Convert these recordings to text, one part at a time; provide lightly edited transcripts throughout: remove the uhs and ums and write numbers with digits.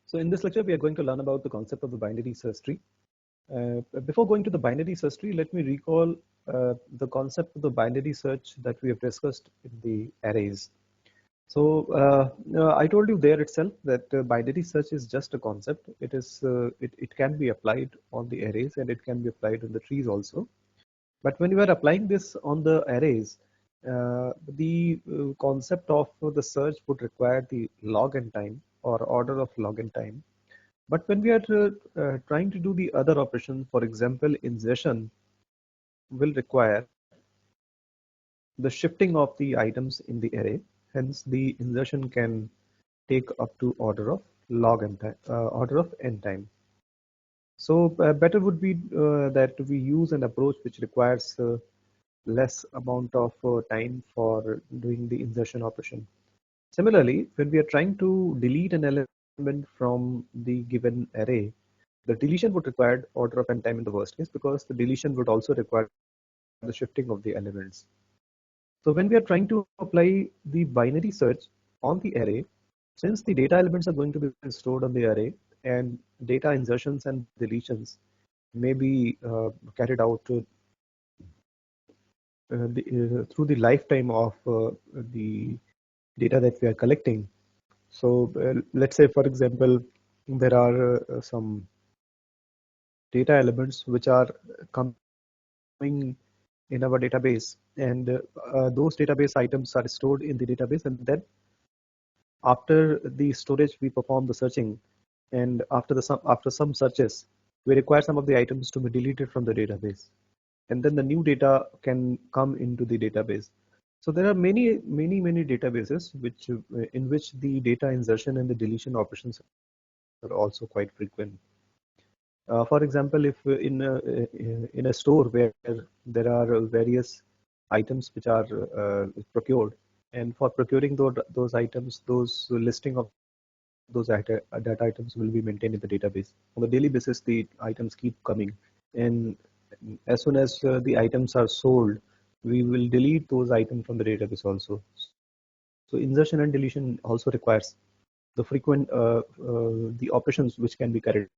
So in this lecture, we are going to learn about the concept of the binary search tree. Before going to the binary search tree, let me recall the concept of the binary search that we have discussed in the arrays. So I told you there itself that binary search is just a concept. It can be applied on the arrays and it can be applied on the trees also. But when you are applying this on the arrays, the concept of the search would require the log n time or order of log n time. But when we are trying to do the other operation, for example, insertion will require the shifting of the items in the array. Hence, the insertion can take up to order of log n time, order of n time. So better would be that we use an approach which requires less amount of time for doing the insertion operation. Similarly, when we are trying to delete an element from the given array, the deletion would require order of n time in the worst case because the deletion would also require the shifting of the elements. So when we are trying to apply the binary search on the array, since the data elements are going to be stored on the array and data insertions and deletions may be carried out through the lifetime of the data that we are collecting. So let's say, for example, there are some data elements which are coming in our database, and those database items are stored in the database, and then after the storage we perform the searching, and after some searches we require some of the items to be deleted from the database, and then the new data can come into the database. So there are many databases which in which the data insertion and the deletion operations are also quite frequent. For example, if in a store where there are various items which are procured, and for procuring those items, those listing of those data items will be maintained in the database. On a daily basis, the items keep coming, and as soon as the items are sold, we will delete those items from the database also. So insertion and deletion also requires the frequent the operations which can be carried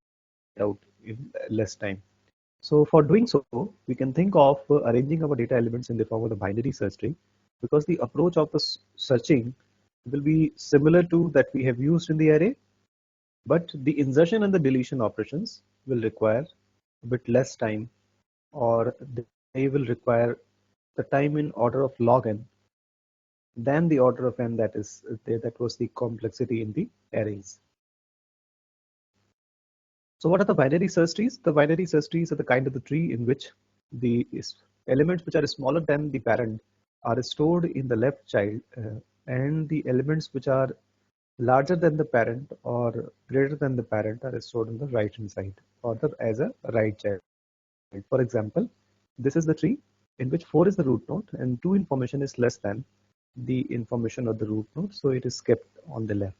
out in less time. So for doing so, we can think of arranging our data elements in the form of the binary search tree, because the approach of the searching will be similar to that we have used in the array, but the insertion and the deletion operations will require a bit less time, or they will require the time in order of log n than the order of n that was the complexity in the arrays. So what are the binary search trees? The binary search trees are the kind of the tree in which the elements which are smaller than the parent are stored in the left child, and the elements which are larger than the parent or greater than the parent are stored on the right hand side, or as a right child. For example, this is the tree in which 4 is the root node and 2 information is less than the information of the root node, so it is kept on the left.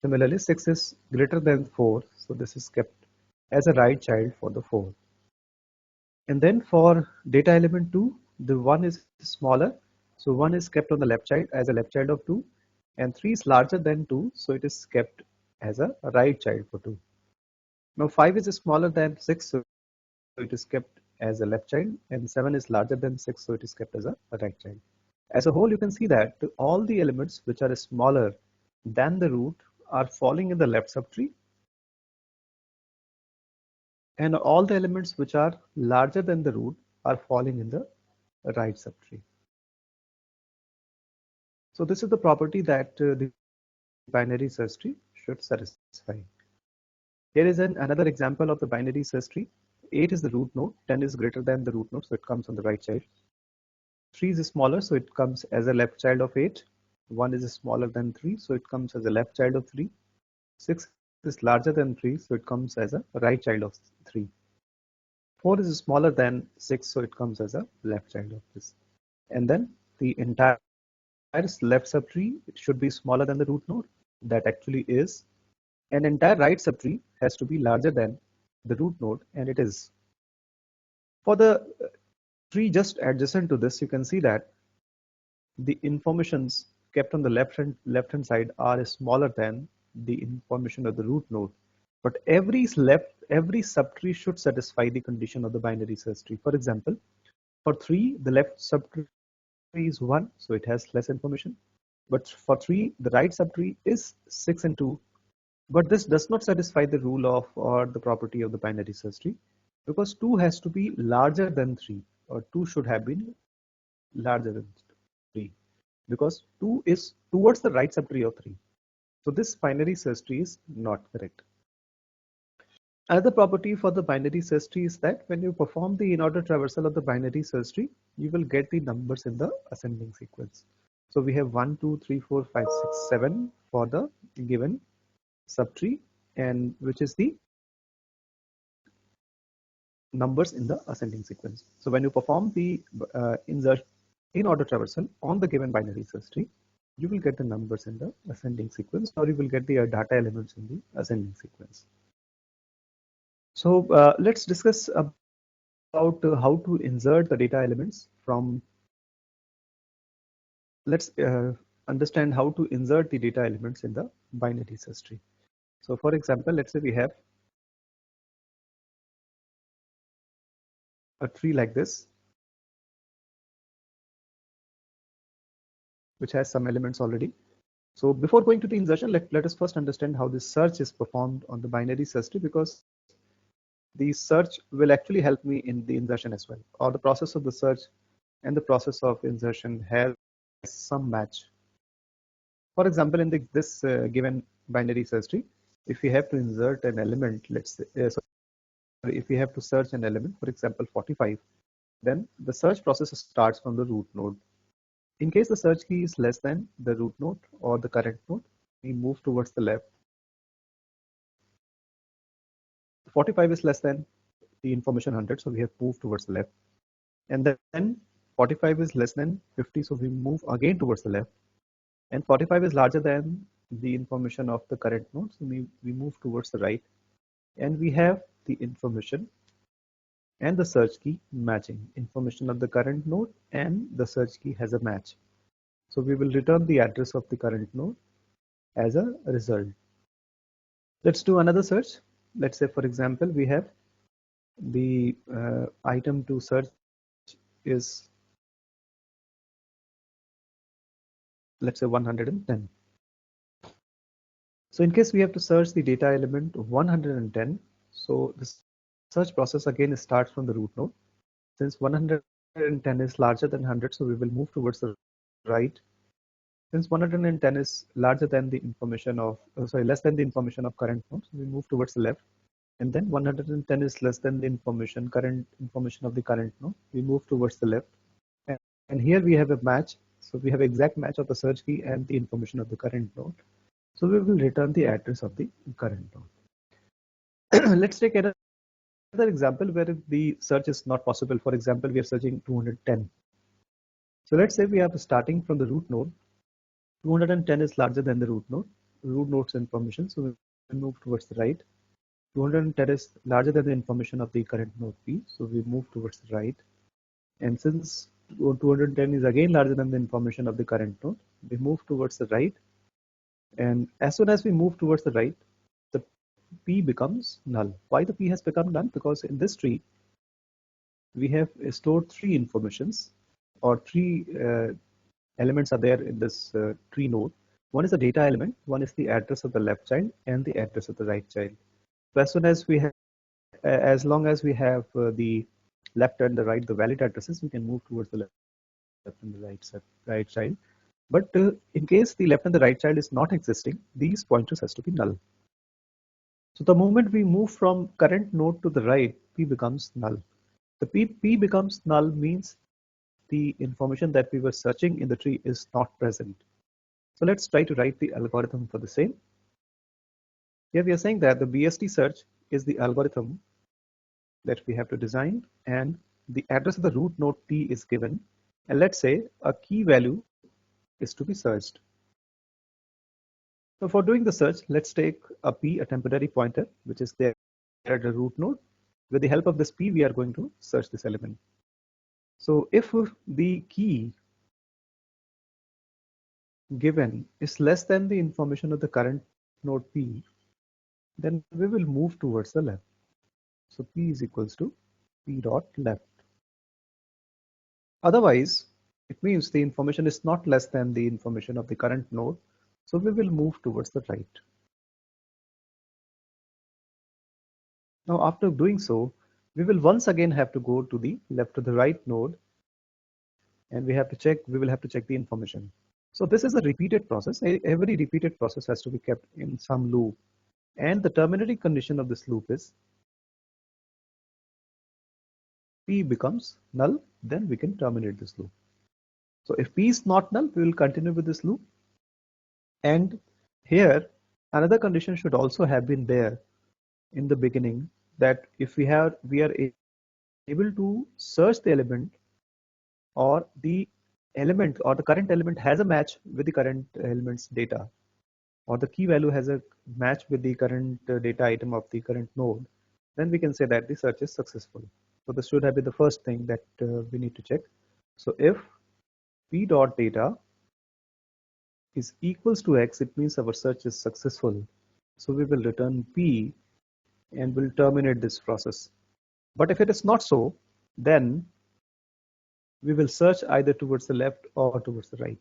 Similarly, 6 is greater than 4, so this is kept as a right child for the 4. And then for data element 2, the 1 is smaller, so 1 is kept on the left child as a left child of 2, and 3 is larger than 2, so it is kept as a right child for 2. Now 5 is smaller than 6, so it is kept as a left child, and 7 is larger than 6, so it is kept as a right child. As a whole, you can see that all the elements which are smaller than the root are falling in the left subtree, and all the elements which are larger than the root are falling in the right subtree. So this is the property that the binary search tree should satisfy. Here is another example of the binary search tree. 8 is the root node, 10 is greater than the root node, so it comes on the right child. 3 is smaller, so it comes as a left child of 8. 1 is smaller than 3, so it comes as a left child of 3. 6 is larger than 3, so it comes as a right child of 3. 4 is smaller than 6, so it comes as a left child of this. And then the entire left subtree, it should be smaller than the root node. That actually is. An entire right subtree has to be larger than the root node, and it is. For the tree just adjacent to this, you can see that the informations kept on the left hand side are smaller than the information of the root node. But every subtree should satisfy the condition of the binary search tree. For example, for 3, the left subtree is 1, so it has less information. But for 3, the right subtree is 6 and 2. But this does not satisfy the rule of or the property of the binary search tree, because 2 has to be larger than 3, or 2 should have been larger than 3, because 2 is towards the right subtree of 3. So this binary search tree is not correct. Another property for the binary search tree is that when you perform the in-order traversal of the binary search tree, you will get the numbers in the ascending sequence. So we have 1, 2, 3, 4, 5, 6, 7 for the given subtree, and which is the numbers in the ascending sequence. So when you perform the insert in-order traversal on the given binary search tree, you will get the numbers in the ascending sequence, or you will get the data elements in the ascending sequence. So let's discuss about how to insert the data elements from. Let's understand how to insert the data elements in the binary search tree. So for example, let's say we have a tree like this, which has some elements already. So before going to the insertion, let us first understand how this search is performed on the binary search tree, because the search will actually help me in the insertion as well, or the process of the search and the process of insertion has some match. For example, in this given binary search tree, if we have to insert an element, let's say, if we have to search an element, for example, 45, then the search process starts from the root node. In case the search key is less than the root node or the current node, we move towards the left. 45 is less than the information 100, so we have moved towards the left. And then 45 is less than 50, so we move again towards the left. And 45 is larger than the information of the current node, so we move towards the right. And we have the information and the search key matching. Information of the current node and the search key has a match. So we will return the address of the current node as a result. Let's do another search. Let's say, for example, we have the item to search is, let's say, 110. So in case we have to search the data element 110, so this search process again starts from the root node. Since 110 is larger than 100, so we will move towards the right. Since 110 is larger than the information of, less than the information of current node, so we move towards the left. And then 110 is less than the current information of the current node, we move towards the left. And here we have a match. So we have exact match of the search key and the information of the current node. So we will return the address of the current node. Let's take another example where the search is not possible. For example, we are searching 210. So let's say we are starting from the root node. 210 is larger than the root node's information. So we move towards the right. 210 is larger than the information of the current node P. So we move towards the right. And since 210 is again larger than the information of the current node, we move towards the right. And as soon as we move towards the right, the P becomes null. Why the P has become null? Because in this tree, we have stored three informations, or three elements are there in this tree node. One is the data element, one is the address of the left child, and the address of the right child. So as soon as we have, as long as we have the left and the right, the valid addresses, we can move towards the left and the right child. But in case the left and the right child is not existing, these pointers has to be null. So the moment we move from current node to the right, P becomes null. The P becomes null means the information that we were searching in the tree is not present. So let's try to write the algorithm for the same. Here we are saying that the BST search is the algorithm that we have to design, and the address of the root node P is given. And let's say a key value is to be searched. So for doing the search, let's take a P, a temporary pointer, which is there at the root node. With the help of this P, we are going to search this element. So if the key given is less than the information of the current node P, then we will move towards the left. So P is equals to P dot left. Otherwise, it means the information is not less than the information of the current node. So we will move towards the right. Now, after doing so, we will once again have to go to the left to the right node, and we will have to check the information. So this is a repeated process. Every repeated process has to be kept in some loop. And the terminating condition of this loop is P becomes null, then we can terminate this loop. So if P is not null, we will continue with this loop. And here, another condition should also have been there in the beginning, that if we are able to search the element, or the element or the current element has a match with the current element's data, or the key value has a match with the current data item of the current node, then we can say that the search is successful. So this should have been the first thing that we need to check. So if p dot data is equals to x, it means our search is successful. So we will return p and will terminate this process. But if it is not so, then we will search either towards the left or towards the right.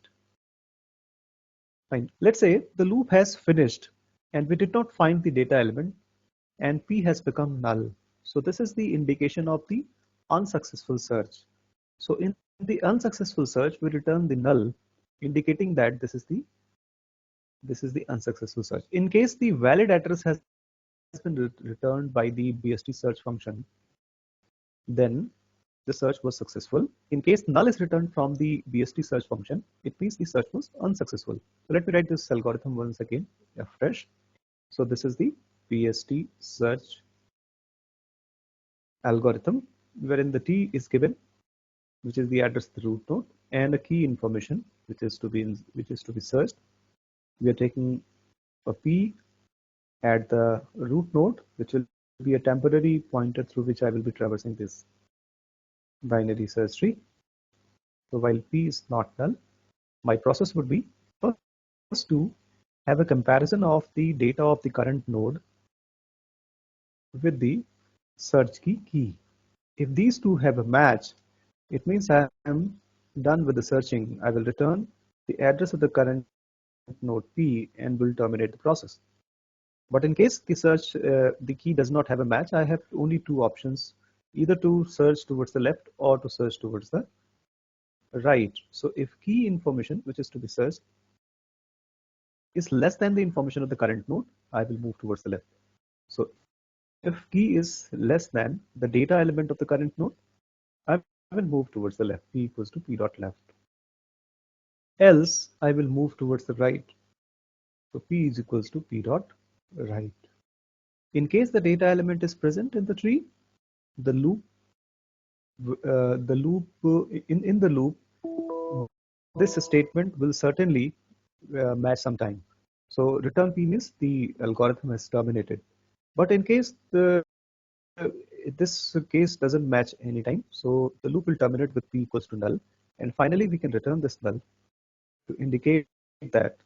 Fine. Let's say the loop has finished and we did not find the data element and P has become null. So this is the indication of the unsuccessful search. So in the unsuccessful search, we return the null, indicating that this is the unsuccessful search. In case the valid address has been returned by the BST search function, then the search was successful. In case null is returned from the BST search function, it means the search was unsuccessful. So let me write this algorithm once again afresh. So this is the BST search algorithm, wherein the T is given, which is the address of the root node, and a key information which is to be searched. We are taking a P at the root node, which will be a temporary pointer through which I will be traversing this binary search tree. So while P is not null, my process would be first to have a comparison of the data of the current node with the search key. If these two have a match, it means I am done with the searching. I will return the address of the current node P and will terminate the process. But in case the key does not have a match, I have only two options, either to search towards the left or to search towards the right. So if key information, which is to be searched, is less than the information of the current node, I will move towards the left. So if key is less than the data element of the current node, I will move towards the left, p equals to p dot left. Else, I will move towards the right. So p is equals to p dot right. In case the data element is present in the tree, the loop, in the loop, this statement will certainly match sometime. So return p means the algorithm has terminated. But in case this case doesn't match anytime, so the loop will terminate with p equals to null, and finally we can return this null to indicate that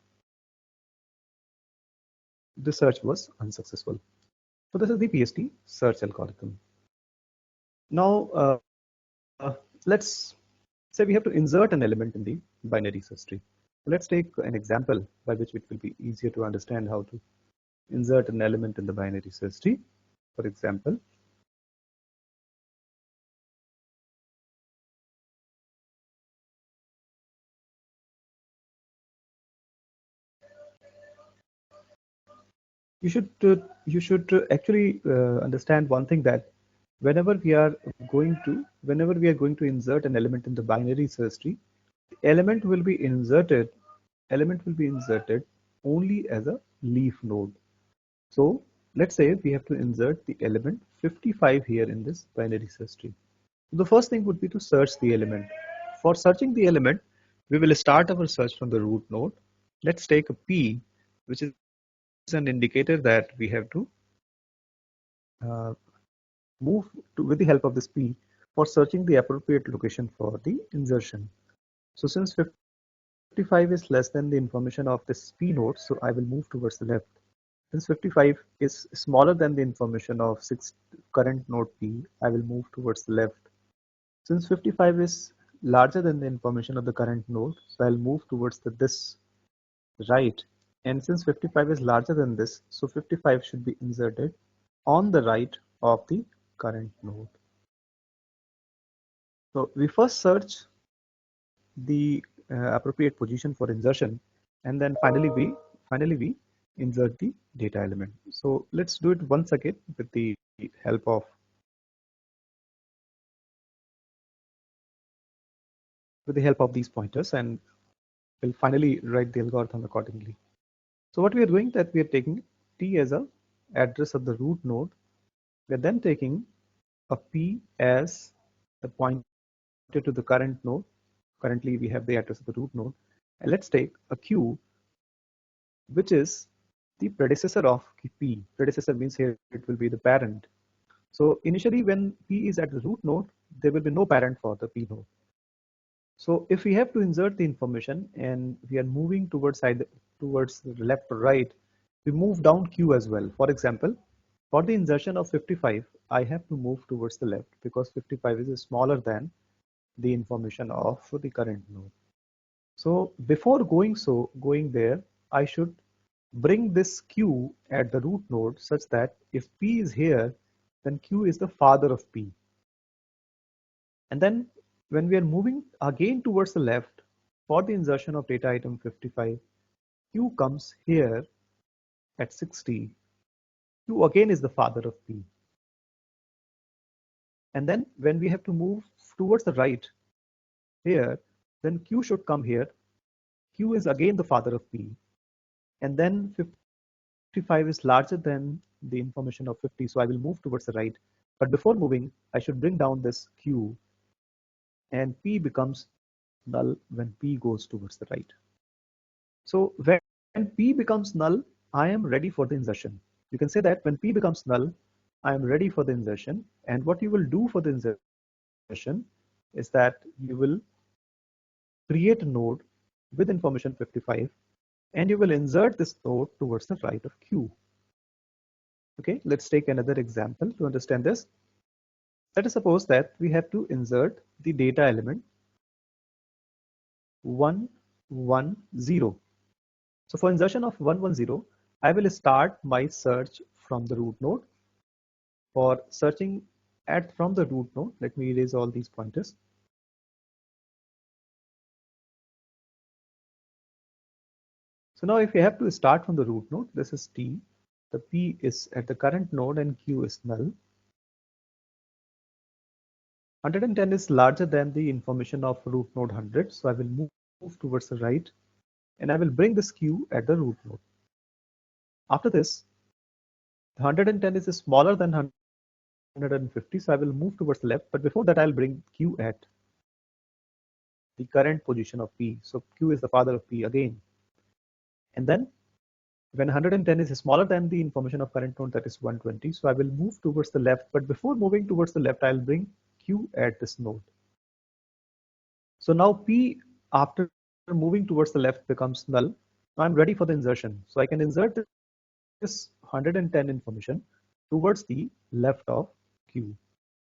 the search was unsuccessful. So this is the BST search algorithm. Now let's say we have to insert an element in the binary search tree. Let's take an example by which it will be easier to understand how to insert an element in the binary search tree. For example, you should actually understand one thing, that whenever we are going to insert an element in the binary search tree, element will be inserted only as a leaf node. So let's say we have to insert the element 55 here in this binary search tree. The first thing would be to search the element. For searching the element, we will start our search from the root node. Let's take a P, which is an indicator that we have to uh, move with the help of this P for searching the appropriate location for the insertion. So since 55 is less than the information of this P node, so I will move towards the left. Since 55 is smaller than the information of current node P, I will move towards the left. Since 55 is larger than the information of the current node, so I'll move towards this right. And since 55 is larger than this, so 55 should be inserted on the right of the current node. So we first search the appropriate position for insertion, and then finally we insert the data element. So let's do it once again with the help of these pointers, and we'll finally write the algorithm accordingly. So what we are doing, that we are taking t as a address of the root node. We are then taking a p as the pointer to the current node. Currently we have the address of the root node, and let's take a q, which is the predecessor of p. Predecessor means here it will be the parent. So initially when p is at the root node, there will be no parent for the p node. So if we have to insert the information and we are moving towards left or right, we move down q as well. For example, for the insertion of 55, I have to move towards the left because 55 is smaller than the information of the current node. So before going there, I should bring this q at the root node such that if p is here, then q is the father of p. And then when we are moving again towards the left for the insertion of data item 55, q comes here at 60. Q again is the father of p. And then when we have to move towards the right here, then q should come here. Q is again the father of p. And then 55 is larger than the information of 50, so I will move towards the right. But before moving, I should bring down this q, and p becomes null when p goes towards the right. So when p becomes null, I am ready for the insertion. You can say that when p becomes null, I am ready for the insertion. And what you will do for the insertion is that you will create a node with information 55, and you will insert this node towards the right of q. Okay, let's take another example to understand this. Let us suppose that we have to insert the data element 110. So for insertion of 110, I will start my search from the root node. For searching from the root node, let me erase all these pointers. So now if we have to start from the root node, this is t, the p is at the current node and q is null. 110 is larger than the information of root node 100, so I will move towards the right, and I will bring this q at the root node. After this, 110 is smaller than 150, so I will move towards the left, but before that I'll bring q at the current position of p. So q is the father of p again. And then when 110 is smaller than the information of current node, that is 120, so I will move towards the left, but before moving towards the left, I'll bring q at this node. So now p, after moving towards the left, becomes null. Now I'm ready for the insertion. So I can insert this 110 information towards the left of q.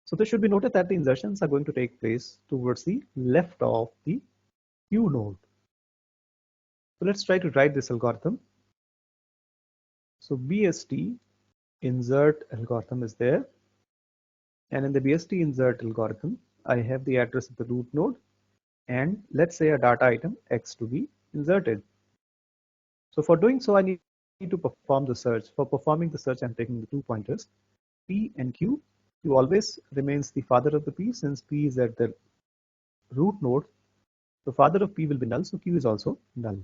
So this should be noted that the insertions are going to take place towards the left of the q node. So let's try to write this algorithm. So BST insert algorithm is there. And in the BST insert algorithm, I have the address of the root node and let's say a data item X to be inserted. So for doing so, I need to perform the search. For performing the search, I'm taking the 2 pointers, P and Q. Q always remains the father of the P since P is at the root node. The father of P will be null, so Q is also null.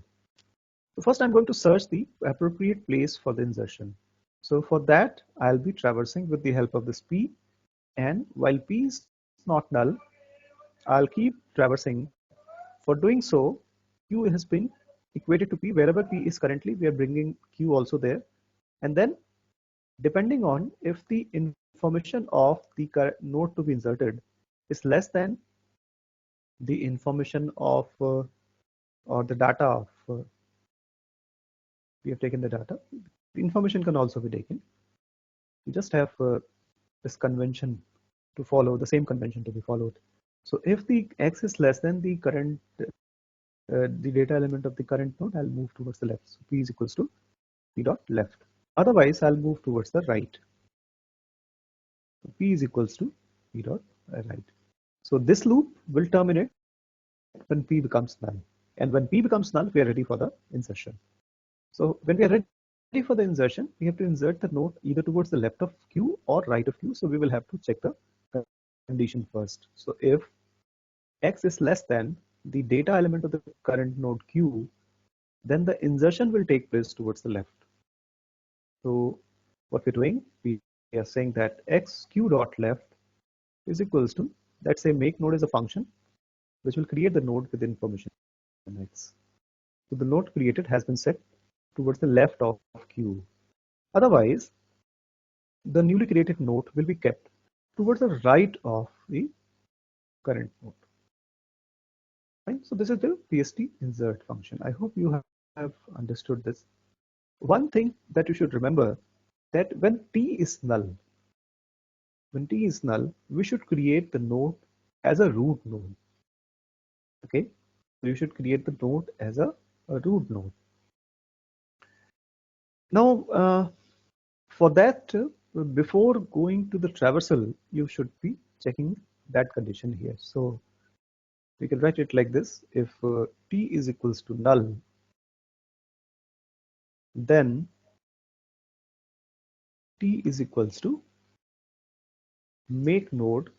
So first I'm going to search the appropriate place for the insertion. So for that, I'll be traversing with the help of this P, and while P is not null, I'll keep traversing. For doing so, Q has been equated to P. Wherever P is currently, we are bringing Q also there. And then depending on if the information of the node to be inserted is less than the information of or the data of we have taken the data. The information can also be taken. You just have this convention to follow, the same convention to be followed. So if the x is less than the current, the data element of the current node, I'll move towards the left. So p is equals to p dot left. Otherwise, I'll move towards the right. So p is equals to p dot right. So this loop will terminate when p becomes null. And when p becomes null, we are ready for the insertion. So when we are ready for the insertion, we have to insert the node either towards the left of q or right of q. So we will have to check the condition first. So if x is less than the data element of the current node q, then the insertion will take place towards the left. So what we're doing, we are saying that x q dot left is equals to, let's say make node is a function which will create the node with information x. So the node created has been set towards the left of q. Otherwise, the newly created node will be kept towards the right of the current node. Right? So this is the PST insert function. I hope you have understood this. One thing that you should remember, that when t is null, we should create the node as a root node. Okay, so you should create the node as a root node. Now, for that, before going to the traversal, you should be checking that condition here. So we can write it like this: if t is equals to null, then t is equals to make node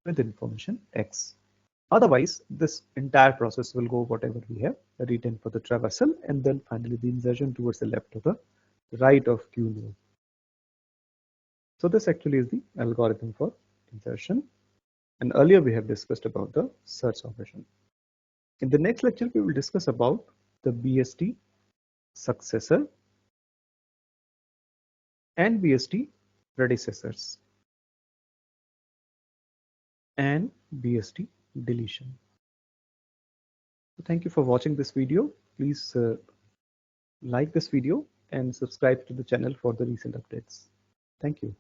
with information x. Otherwise, this entire process will go whatever we have written for the traversal, and then finally the insertion towards the left of the right of q node. So this actually is the algorithm for insertion. And earlier we have discussed about the search operation. In the next lecture, we will discuss about the BST successor and BST predecessors and BST deletion. So thank you for watching this video. Please like this video and subscribe to the channel for the recent updates. Thank you.